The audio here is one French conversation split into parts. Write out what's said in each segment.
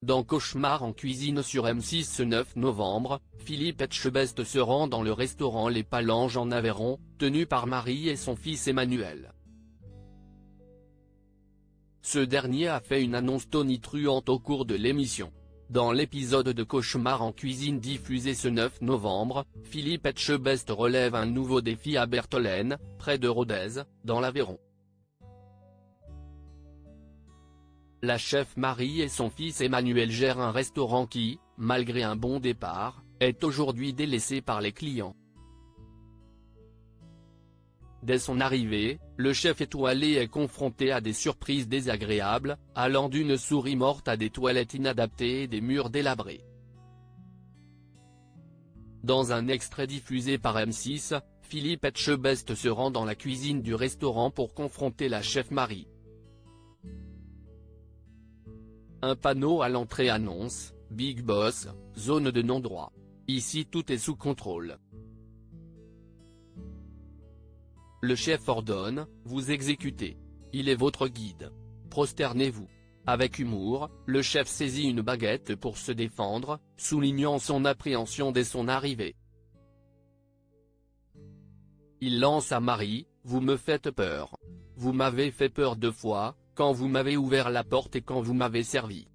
Dans Cauchemar en cuisine sur M6 ce 9 novembre, Philippe Etchebest se rend dans le restaurant Les Palanges en Aveyron, tenu par Marie et son fils Emmanuel. Ce dernier a fait une annonce tonitruante au cours de l'émission. Dans l'épisode de Cauchemar en cuisine diffusé ce 9 novembre, Philippe Etchebest relève un nouveau défi à Bertholène, près de Rodez, dans l'Aveyron. La chef Marie et son fils Emmanuel gèrent un restaurant qui, malgré un bon départ, est aujourd'hui délaissé par les clients. Dès son arrivée, le chef étoilé est confronté à des surprises désagréables, allant d'une souris morte à des toilettes inadaptées et des murs délabrés. Dans un extrait diffusé par M6, Philippe Etchebest se rend dans la cuisine du restaurant pour confronter la chef Marie. Un panneau à l'entrée annonce « Big Boss, zone de non-droit. Ici tout est sous contrôle ». Le chef ordonne « Vous exécutez. Il est votre guide. Prosternez-vous ». Avec humour, le chef saisit une baguette pour se défendre, soulignant son appréhension dès son arrivée. Il lance à Marie « Vous me faites peur. Vous m'avez fait peur 2 fois, quand vous m'avez ouvert la porte et quand vous m'avez servi ».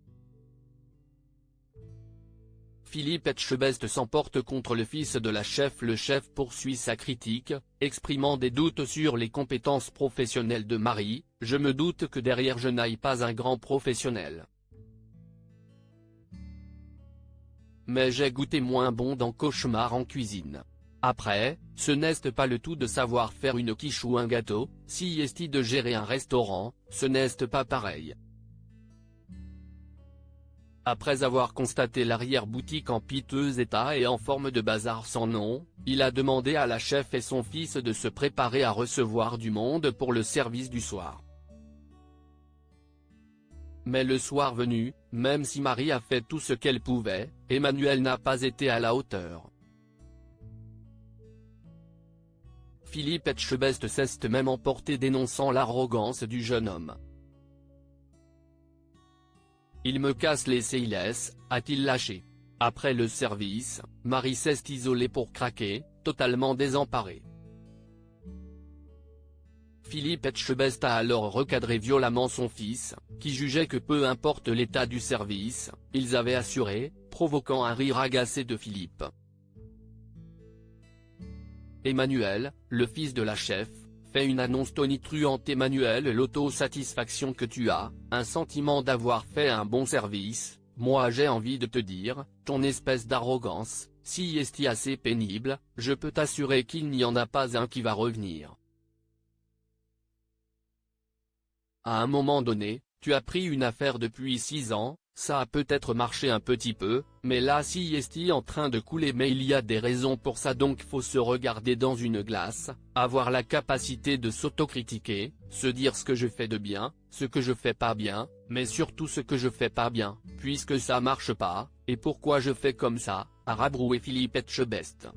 Philippe Etchebest s'emporte contre le fils de la chef. Le chef poursuit sa critique, exprimant des doutes sur les compétences professionnelles de Marie. « Je me doute que derrière je n'aille pas un grand professionnel. Mais j'ai goûté moins bon dans Cauchemar en cuisine. Après, ce n'est pas le tout de savoir faire une quiche ou un gâteau, si est de gérer un restaurant, ce n'est pas pareil. » Après avoir constaté l'arrière-boutique en piteux état et en forme de bazar sans nom, il a demandé à la chef et son fils de se préparer à recevoir du monde pour le service du soir. Mais le soir venu, même si Marie a fait tout ce qu'elle pouvait, Emmanuel n'a pas été à la hauteur. Philippe Etchebest s'est même emporté dénonçant l'arrogance du jeune homme. « Il me casse les cils », a-t-il lâché. Après le service, Marie s'est isolée pour craquer, totalement désemparée. Philippe Etchebest a alors recadré violemment son fils, qui jugeait que peu importe l'état du service, ils avaient assuré, provoquant un rire agacé de Philippe. Emmanuel, le fils de la chef, fait une annonce tonitruante. « Emmanuel, l'autosatisfaction que tu as, un sentiment d'avoir fait un bon service, moi j'ai envie de te dire, ton espèce d'arrogance, si est assez pénible, je peux t'assurer qu'il n'y en a pas un qui va revenir. À un moment donné, tu as pris une affaire depuis 6 ans, ça a peut-être marché un petit peu, mais là si est en train de couler, mais il y a des raisons pour ça, donc faut se regarder dans une glace, avoir la capacité de s'autocritiquer, se dire ce que je fais de bien, ce que je fais pas bien, mais surtout ce que je fais pas bien, puisque ça marche pas, et pourquoi je fais comme ça », a rabroué Philippe Etchebest.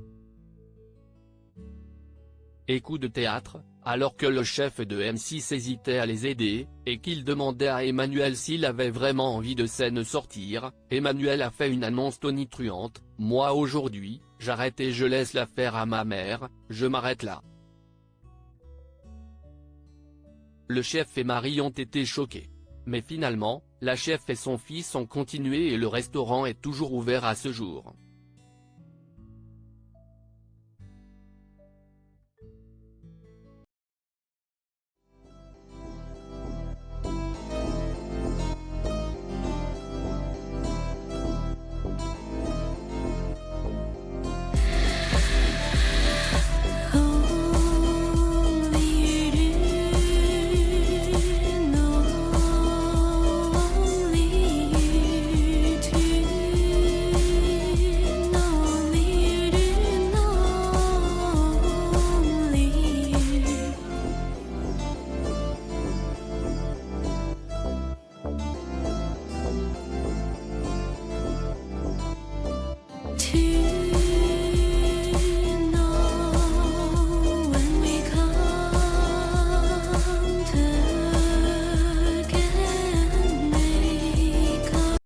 Et coup de théâtre, alors que le chef de M6 hésitait à les aider, et qu'il demandait à Emmanuel s'il avait vraiment envie de scène sortir, Emmanuel a fait une annonce tonitruante, « Moi aujourd'hui, j'arrête et je laisse l'affaire à ma mère, je m'arrête là. » Le chef et Marie ont été choqués. Mais finalement, la chef et son fils ont continué et le restaurant est toujours ouvert à ce jour.